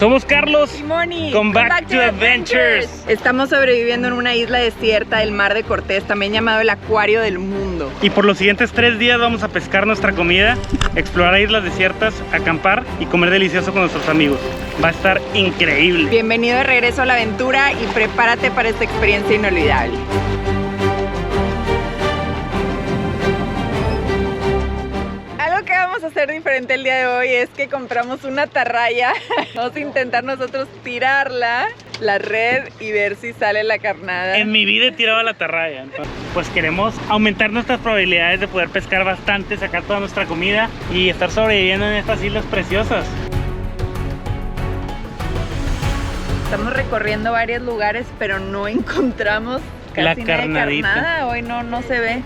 Somos Carlos y Moni, con Back to Adventures. Estamos sobreviviendo en una isla desierta del Mar de Cortés, también llamado el Acuario del Mundo. Y por los siguientes 3 días vamos a pescar nuestra comida, explorar islas desiertas, acampar y comer delicioso con nuestros amigos. Va a estar increíble. Bienvenido de regreso a la aventura y prepárate para esta experiencia inolvidable. Algo que vamos a hacer diferente el día de hoy es que compramos una atarraya. Vamos a intentar nosotros tirarla, la red, y ver si sale la carnada. En mi vida he tirado la atarraya. Pues queremos aumentar nuestras probabilidades de poder pescar bastante, sacar toda nuestra comida y estar sobreviviendo en estas islas preciosas. Estamos recorriendo varios lugares, pero no encontramos casi nada de carnada. Hoy no se ve.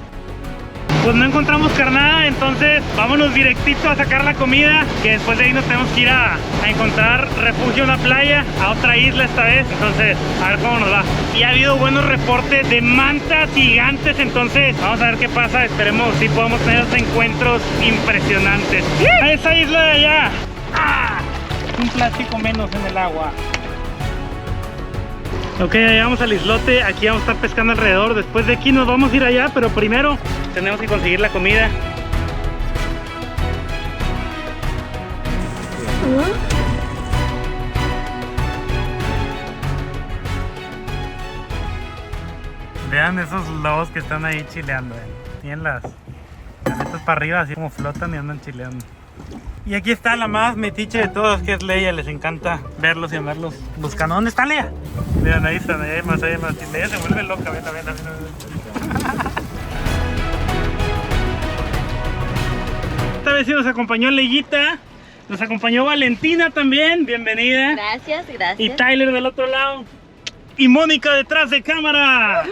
Pues no encontramos carnada, entonces vámonos directito a sacar la comida, que después de ahí nos tenemos que ir a encontrar refugio en la playa, a otra isla esta vez. Entonces a ver cómo nos va. Y ha habido buenos reportes de mantas gigantes, entonces vamos a ver qué pasa. Esperemos si podemos tener esos encuentros impresionantes. ¡A esa isla de allá! ¡Ah! Un plástico menos en el agua. Ok, ya llegamos al islote, aquí vamos a estar pescando alrededor. Después de aquí nos vamos a ir allá, pero primero tenemos que conseguir la comida. Vean esos lobos que están ahí chileando. Tienen las aletas para arriba, así como flotan y andan chileando. Y aquí está la más metiche de todas, que es Leia. Les encanta verlos y andarlos buscando. ¿Dónde está Leia? Vean, ahí están, ahí hay más. Y Leia se vuelve loca, ven. Esta vez sí nos acompañó Leyita. Nos acompañó Valentina también, bienvenida. Gracias. Y Tyler del otro lado. Y Mónica detrás de cámara.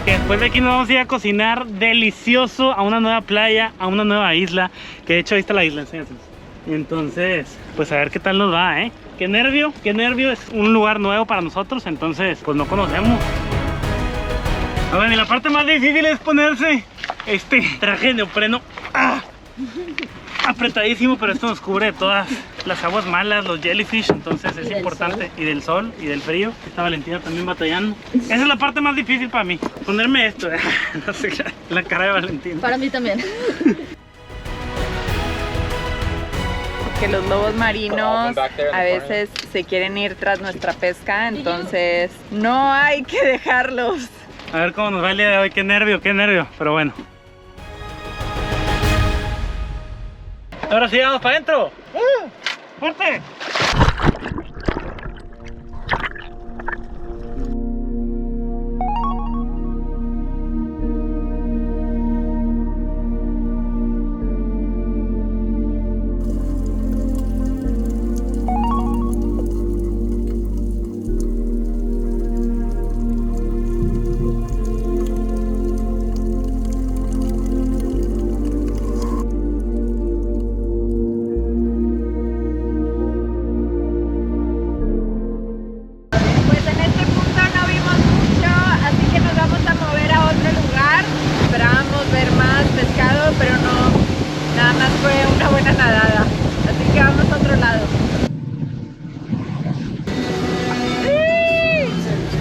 Que después de aquí nos vamos a ir a cocinar delicioso a una nueva playa, a una nueva isla. Que de hecho ahí está la isla, enséñaselos. Entonces, pues a ver qué tal nos va, qué nervio, es un lugar nuevo para nosotros, entonces pues no conocemos. A ver, y la parte más difícil es ponerse este traje de neopreno apretadísimo, pero esto nos cubre de todas las aguas malas, los jellyfish, entonces es importante. Sol. Y del sol y del frío. Está Valentina también batallando. Esa es la parte más difícil para mí, ponerme esto. No sé, la cara de Valentina. Para mí también. Que los lobos marinos a veces se quieren ir tras nuestra pesca, entonces no hay que dejarlos. A ver cómo nos va el día de hoy, qué nervio, pero bueno. Ahora sí, vamos para adentro. ¡Fuerte!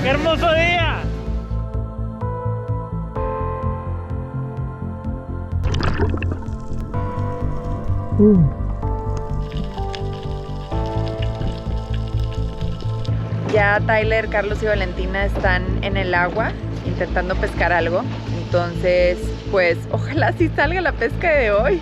¡Qué hermoso día! Ya Tyler, Carlos y Valentina están en el agua intentando pescar algo. Entonces, pues ojalá sí salga la pesca de hoy.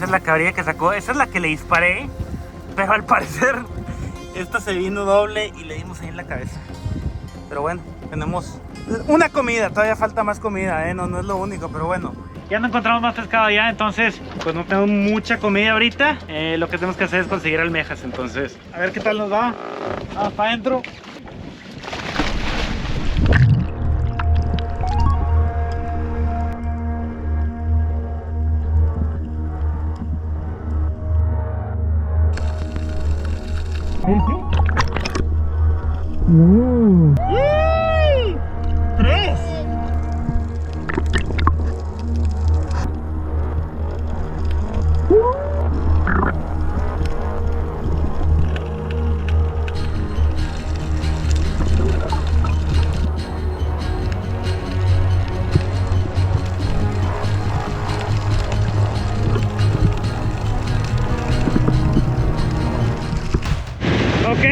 Esa es la cabrilla que sacó, esa es la que le disparé, pero al parecer esta se vino doble y le dimos ahí en la cabeza. Pero bueno, tenemos una comida, todavía falta más comida, no es lo único, pero bueno. Ya no encontramos más pescado allá, entonces pues no tenemos mucha comida ahorita. Lo que tenemos que hacer es conseguir almejas, entonces a ver qué tal nos va. Vamos para adentro. ¡Tres! Ok,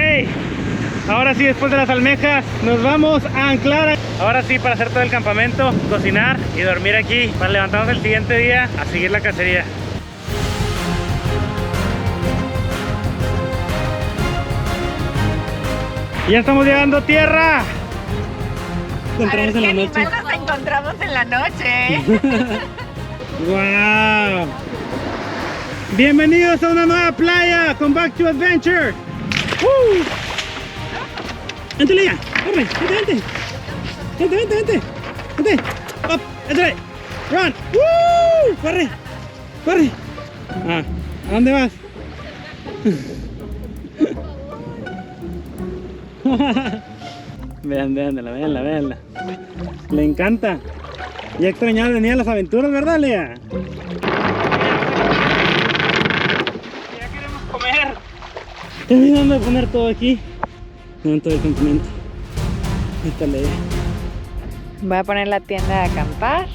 ahora sí, después de las almejas nos vamos a anclar. Ahora sí, para hacer todo el campamento, cocinar y dormir aquí para levantarnos el siguiente día a seguir la cacería. Ya estamos llegando a tierra. Encontramos en la noche. Nos encontramos en la noche. Wow. Bienvenidos a una nueva playa con Back to Adventure. ¡Éntale ya! ¡Corre! ¡Vente! ¡Up! ¡Éntale! ¡Run! ¡Woo! ¡Corre! ¡Corre! ¿A dónde vas? Véanla. Le encanta. Ya extrañaba venir a las aventuras, ¿verdad, Lea? Ya queremos comer. Terminando de poner todo aquí. En todo el campamento. Ahí está Lea. Voy a poner la tienda de acampar.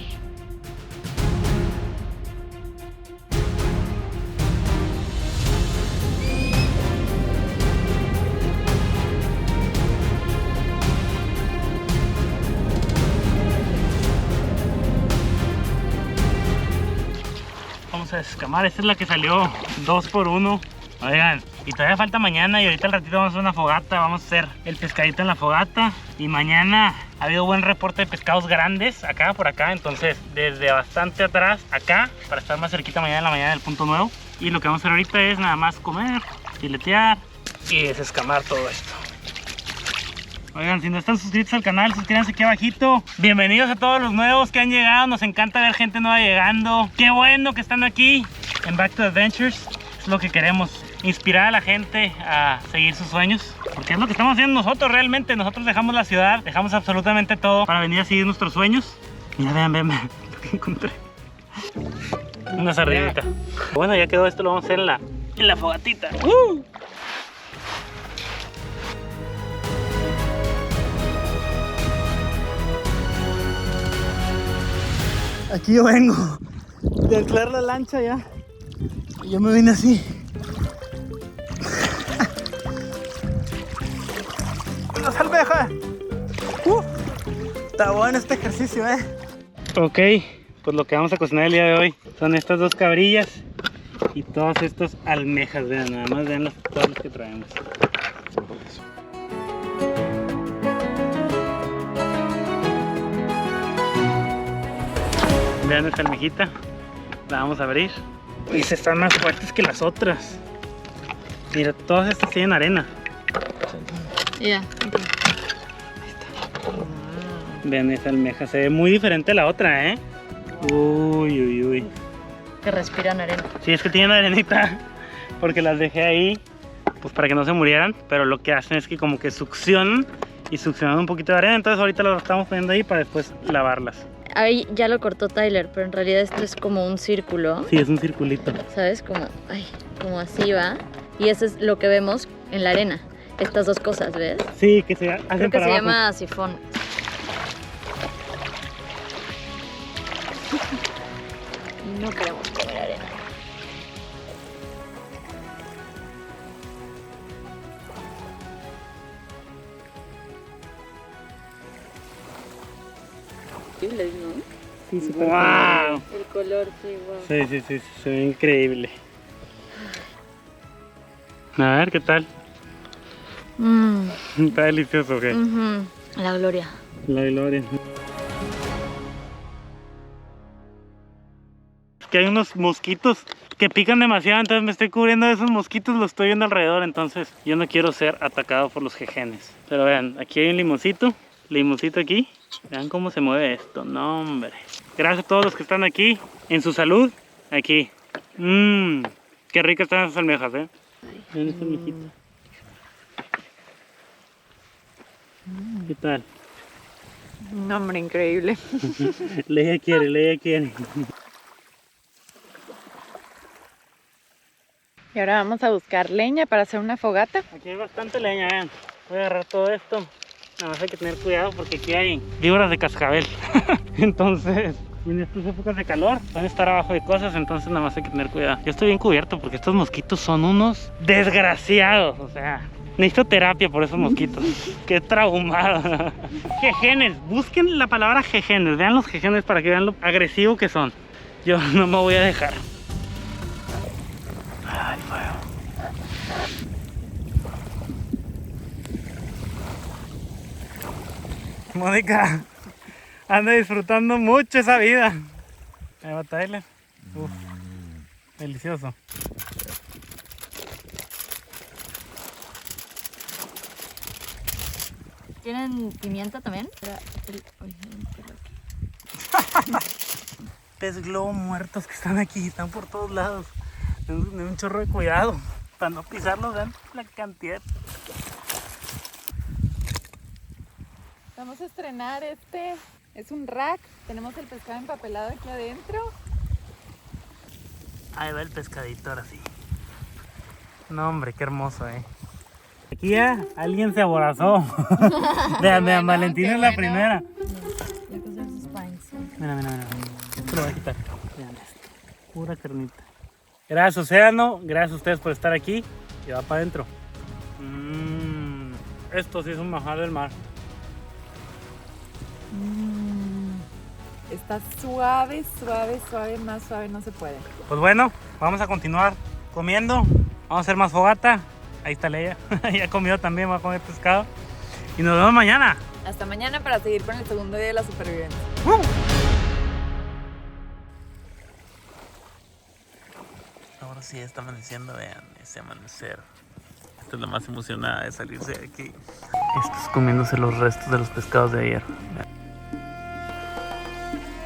Vamos a descamar, esta es la que salió 2 por 1. Oigan, y todavía falta mañana y ahorita al ratito vamos a hacer una fogata, vamos a hacer el pescadito en la fogata. Y mañana ha habido buen reporte de pescados grandes acá, por acá, entonces desde bastante atrás acá, para estar más cerquita mañana en la mañana del punto nuevo. Y lo que vamos a hacer ahorita es nada más comer, filetear y desescamar todo esto. Oigan, si no están suscritos al canal, suscríbanse aquí abajito. Bienvenidos a todos los nuevos que han llegado, nos encanta ver gente nueva llegando. Qué bueno que están aquí en Back to Adventures, es lo que queremos, inspirar a la gente a seguir sus sueños, porque es lo que estamos haciendo nosotros realmente. Nosotros dejamos la ciudad, dejamos absolutamente todo para venir a seguir nuestros sueños. Mira, vean lo que encontré. Una sardinita. Bueno, ya quedó, esto lo vamos a hacer en la fogatita. Aquí yo vengo de anclar la lancha ya. Y yo me vine así. ¡Las almejas! Está bueno este ejercicio, Ok, pues lo que vamos a cocinar el día de hoy son estas 2 cabrillas y todas estas almejas. Vean, nada más vean todas las que traemos. Vean esta almejita, la vamos a abrir. Y se están más fuertes que las otras. Mira, todas estas tienen arena. Ya. Vean esa almeja, se ve muy diferente a la otra, Uy. Que respiran arena. Sí, es que tienen arenita, porque las dejé ahí, pues para que no se murieran, pero lo que hacen es que como que succionan y succionan un poquito de arena, entonces ahorita las estamos poniendo ahí para después lavarlas. Ahí ya lo cortó Tyler, pero en realidad esto es como un círculo. Sí, es un circulito. ¿Sabes? Como así va. Y eso es lo que vemos en la arena. Estas 2 cosas, ¿ves? Sí, que se hacen Creo que para se abajo. llama sifón. No queremos comer arena. ¿no? Sí, súper ¡Wow! colorido. El color, sí, wow. Sí, se ve increíble. A ver, ¿qué tal? Está delicioso, ¿ok? La gloria. La gloria. Que hay unos mosquitos que pican demasiado, entonces me estoy cubriendo de esos mosquitos, los estoy viendo alrededor, entonces yo no quiero ser atacado por los jejenes. Pero vean, aquí hay un limoncito aquí. Vean cómo se mueve esto, no hombre. Gracias a todos los que están aquí, en su salud, aquí. Qué ricas están esas almejas, Vean esta almejita. ¿Qué tal? No, hombre, increíble. Leia quiere. Y ahora vamos a buscar leña para hacer una fogata. Aquí hay bastante leña, vean. Voy a agarrar todo esto. Nada más hay que tener cuidado porque aquí hay víboras de cascabel. Entonces, en estas épocas de calor van a estar abajo de cosas, entonces nada más hay que tener cuidado. Yo estoy bien cubierto porque estos mosquitos son unos desgraciados. O sea, necesito terapia por esos mosquitos. Qué traumado. Jejenes, busquen la palabra jejenes. Vean los jejenes para que vean lo agresivo que son. Yo no me voy a dejar. Ay, fuego. Mónica anda disfrutando mucho esa vida. Ahí va Tyler. Uf, delicioso. ¿Tienen pimienta también? Pez globo muertos que están aquí, están por todos lados. Tengo un chorro de cuidado para no pisarlos, vean la cantidad. Vamos a estrenar es un rack. Tenemos el pescado empapelado aquí adentro. Ahí va el pescadito ahora sí. No hombre, qué hermoso, Aquí ya alguien se aborazó. Vean, Valentina es la primera. Mira. Esto lo voy a quitar. Vean esto. Pura carnita. Gracias, Océano. Gracias a ustedes por estar aquí. Y va para adentro. Esto sí es un manjar del mar. Está suave, más suave no se puede. Pues bueno, vamos a continuar comiendo. Vamos a hacer más fogata. Ahí está Leia. Ya comió también, va a comer pescado. Y nos vemos mañana. Hasta mañana para seguir con el segundo día de la supervivencia. Ahora sí está amaneciendo, vean ese amanecer. Esta es la más emocionada de salirse de aquí. Esto es comiéndose los restos de los pescados de ayer.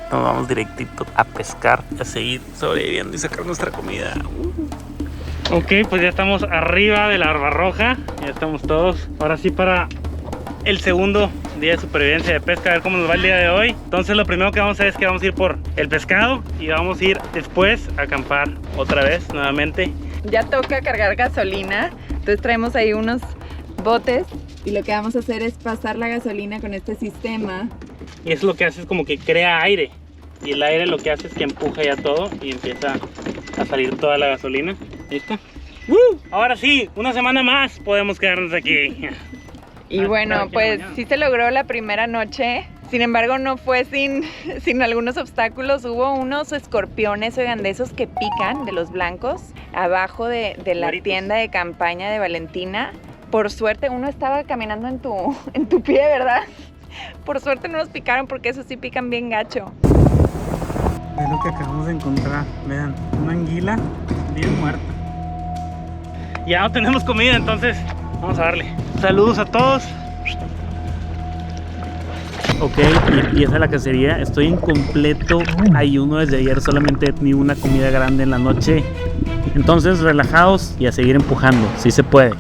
Nos vamos directito a pescar, a seguir sobreviviendo y sacar nuestra comida. Ok, pues ya estamos arriba de la Barbarroja. Ya estamos todos. Ahora sí para el segundo día de supervivencia de pesca, a ver cómo nos va el día de hoy. Entonces lo primero que vamos a hacer es que vamos a ir por el pescado y vamos a ir después a acampar otra vez, nuevamente. Ya toca cargar gasolina, entonces traemos ahí unos botes y lo que vamos a hacer es pasar la gasolina con este sistema. Y eso lo que hace es como que crea aire. Y el aire lo que hace es que empuja ya todo y empieza a salir toda la gasolina. ¿Listo? Ahora sí, una semana más podemos quedarnos aquí. Y bueno, pues mañana. sí se logró la primera noche. Sin embargo, no fue sin algunos obstáculos. Hubo unos escorpiones, oigan, de esos que pican, de los blancos, abajo de la Maritos. tienda de campaña de Valentina. Por suerte, uno estaba caminando en tu pie, ¿verdad? Por suerte no nos picaron porque esos sí pican bien gacho. Es lo que acabamos de encontrar. Vean, una anguila bien muerta. Ya no tenemos comida, entonces vamos a darle. Saludos a todos. Ok, y empieza la cacería. Estoy en completo ayuno desde ayer. Solamente he tenido una comida grande en la noche. Entonces, relajados y a seguir empujando. Sí se puede.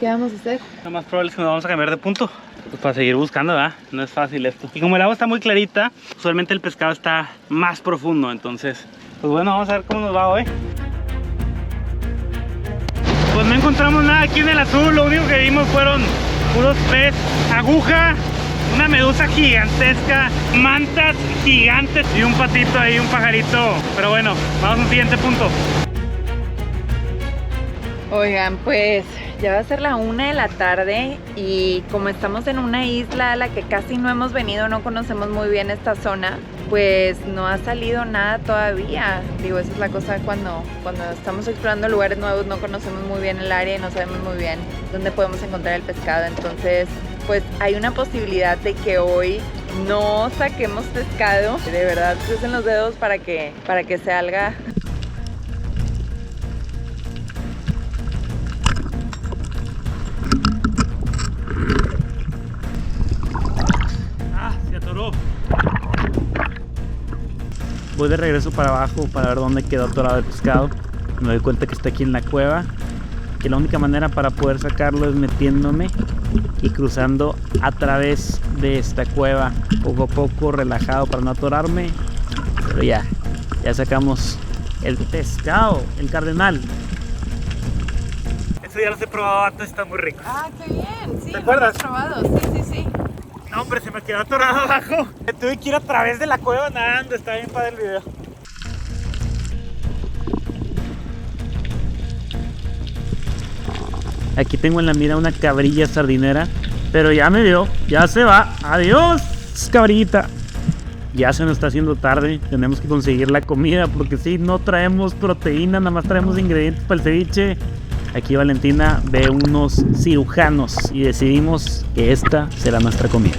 ¿Qué vamos a hacer? Lo más probable es que nos vamos a cambiar de punto. Pues para seguir buscando, ¿verdad? No es fácil esto. Y como el agua está muy clarita, usualmente el pescado está más profundo. Entonces, pues bueno, vamos a ver cómo nos va hoy. Pues no encontramos nada aquí en el azul. Lo único que vimos fueron puros pez aguja, una medusa gigantesca, mantas gigantes y un patito ahí, un pajarito. Pero bueno, vamos a un siguiente punto. Oigan, pues ya va a ser la 1 de la tarde y como estamos en una isla a la que casi no hemos venido, no conocemos muy bien esta zona, pues no ha salido nada todavía. Digo, esa es la cosa cuando estamos explorando lugares nuevos, no conocemos muy bien el área y no sabemos muy bien dónde podemos encontrar el pescado. Entonces, pues hay una posibilidad de que hoy no saquemos pescado. De verdad, crucen los dedos para que salga. Se atoró. Voy de regreso para abajo para ver dónde quedó atorado el pescado. Me doy cuenta que está aquí en la cueva, que la única manera para poder sacarlo es metiéndome y cruzando a través de esta cueva, poco a poco, relajado para no atorarme. Pero ya sacamos el pescado, el cardenal. Eso ya lo he probado antes, está muy rico. Ah, qué bien, sí. ¿Te acuerdas? Lo hemos probado, sí. No, hombre, se me quedó atorado abajo. Tuve que ir a través de la cueva nadando. Está bien padre el video. Aquí tengo en la mira una cabrilla sardinera, pero ya me vio, ya se va. Adiós, cabrillita. Ya se nos está haciendo tarde, tenemos que conseguir la comida porque si no traemos proteína, nada más traemos ingredientes para el ceviche. Aquí Valentina ve unos cirujanos y decidimos que esta será nuestra comida.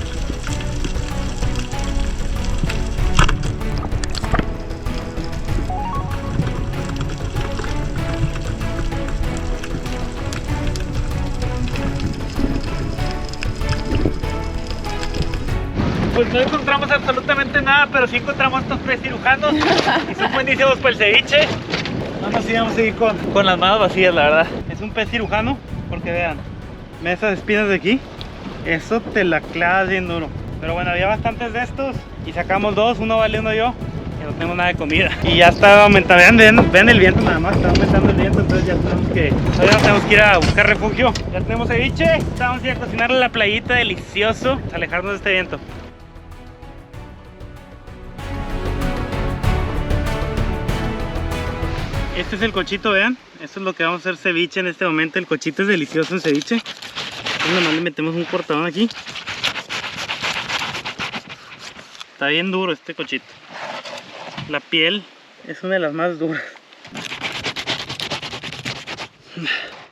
Pues no encontramos absolutamente nada, pero sí encontramos estos tres cirujanos y son buenísimos para el ceviche. No nos íbamos a ir con las manos vacías, la verdad. Es un pez cirujano, porque vean, esas espinas de aquí, eso te la clavas bien duro. Pero bueno, había bastantes de estos y sacamos dos, uno vale, uno yo, y no tengo nada de comida. Y ya está aumentando, vean el viento nada más, está aumentando el viento, entonces ya tenemos que ir a buscar refugio. Ya tenemos ceviche, vamos a ir a cocinar en la playita, delicioso, alejarnos de este viento. Este es el cochito, vean. Esto es lo que vamos a hacer ceviche en este momento. El cochito es delicioso en ceviche. Entonces nomás le metemos un cortadón aquí. Está bien duro este cochito. La piel es una de las más duras.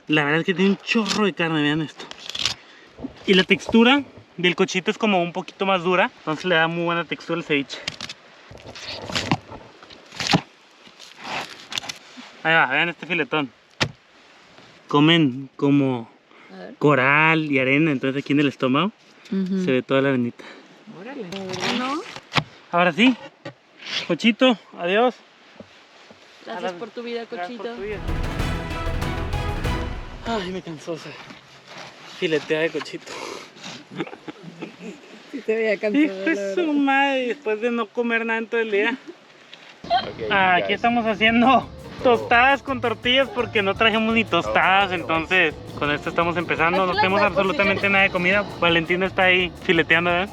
La verdad es que tiene un chorro de carne, vean esto. Y la textura del cochito es como un poquito más dura. Entonces le da muy buena textura al ceviche. Ahí va, vean este filetón. Comen como coral y arena, entonces aquí en el estómago se ve toda la arenita. Órale. ¿No? Ahora sí, cochito, adiós. Gracias por tu vida, cochito. Ay, me cansó ese filetea de cochito. Sí te veía cansado, Hijo de su madre, después de no comer nada en todo el día. Aquí estamos haciendo tostadas con tortillas porque no trajimos ni tostadas, entonces con esto estamos empezando. No tenemos absolutamente nada de comida. Valentina está ahí fileteando, ¿ven?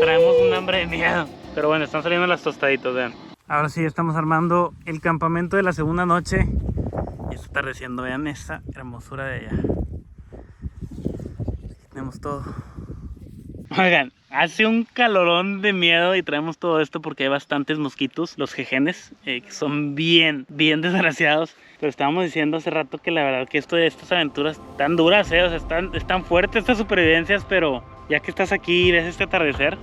Traemos un hambre de miedo. Pero bueno, están saliendo las tostaditas, vean. Ahora sí, estamos armando el campamento de la segunda noche. Y está atardeciendo, vean esa hermosura de allá. Tenemos todo. Oigan, hace un calorón de miedo y traemos todo esto porque hay bastantes mosquitos, los jejenes, que son bien desgraciados. Pero estábamos diciendo hace rato que la verdad que esto de estas aventuras tan duras, o sea, están fuertes estas supervivencias, pero ya que estás aquí y ves este atardecer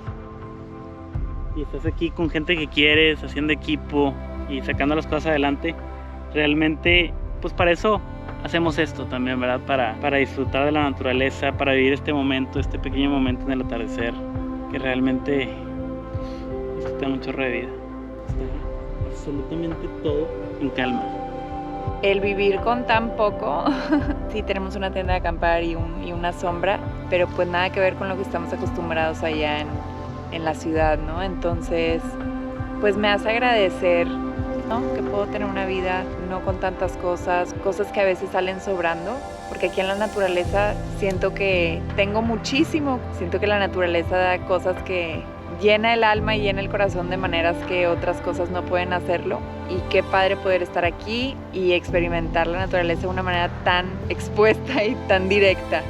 y estás aquí con gente que quieres, haciendo equipo y sacando las cosas adelante, realmente pues para eso hacemos esto también, ¿verdad? Para disfrutar de la naturaleza, para vivir este momento, este pequeño momento en el atardecer, que realmente esto te da un chorro de vida. Está absolutamente todo en calma. el vivir con tan poco. Sí, tenemos una tienda de acampar y una sombra, pero pues nada que ver con lo que estamos acostumbrados allá en la ciudad, ¿no? Entonces, pues me hace agradecer, ¿no? Que puedo tener una vida no con tantas cosas que a veces salen sobrando, porque aquí en la naturaleza siento que tengo muchísimo, siento que la naturaleza da cosas que llena el alma y llena el corazón de maneras que otras cosas no pueden hacerlo. Y qué padre poder estar aquí y experimentar la naturaleza de una manera tan expuesta y tan directa.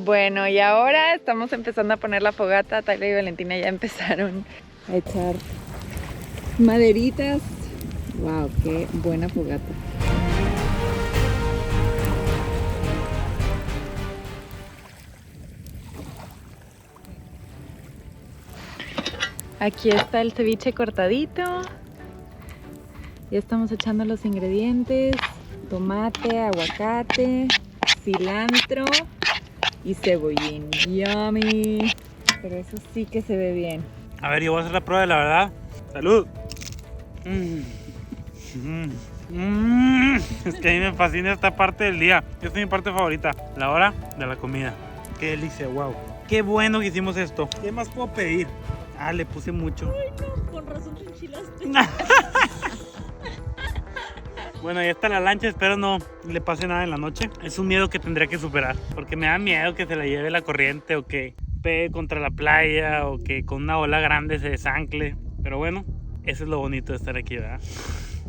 Bueno, y ahora estamos empezando a poner la fogata. Tyler y Valentina ya empezaron a echar maderitas. Wow, qué buena fogata. Aquí está el ceviche cortadito. Ya estamos echando los ingredientes: tomate, aguacate, cilantro y cebollín. Yummy. Pero eso sí que se ve bien. A ver, yo voy a hacer la prueba de la verdad. ¡Salud! Es que a mí me fascina esta parte del día. Esta es mi parte favorita, la hora de la comida. ¡Qué delicia! ¡Wow! ¡Qué bueno que hicimos esto! ¿Qué más puedo pedir? Ah, le puse mucho. Ay, no, con razón te enchilaste. Bueno, ya está la lancha, espero no le pase nada en la noche. Es un miedo que tendría que superar, porque me da miedo que se la lleve la corriente o que pegue contra la playa o que con una ola grande se desancle. Pero bueno, eso es lo bonito de estar aquí, ¿verdad?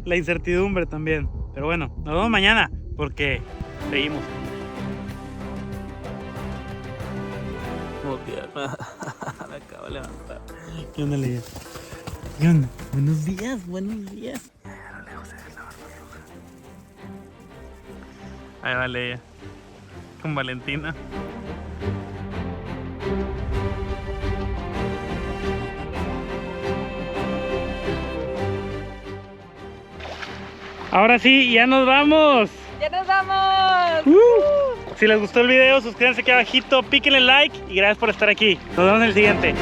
La incertidumbre también. Pero bueno, nos vemos mañana porque seguimos. Oh, Dios, me acabo de levantar. ¿Qué onda, Leia? ¿Qué onda? Buenos días, buenos días. A lo lejos se ve la barba roja. Ahí va Leia con Valentina. Ahora sí, ya nos vamos. ¡Ya nos vamos! Si les gustó el video, suscríbanse aquí abajito, píquenle like y gracias por estar aquí. Nos vemos en el siguiente.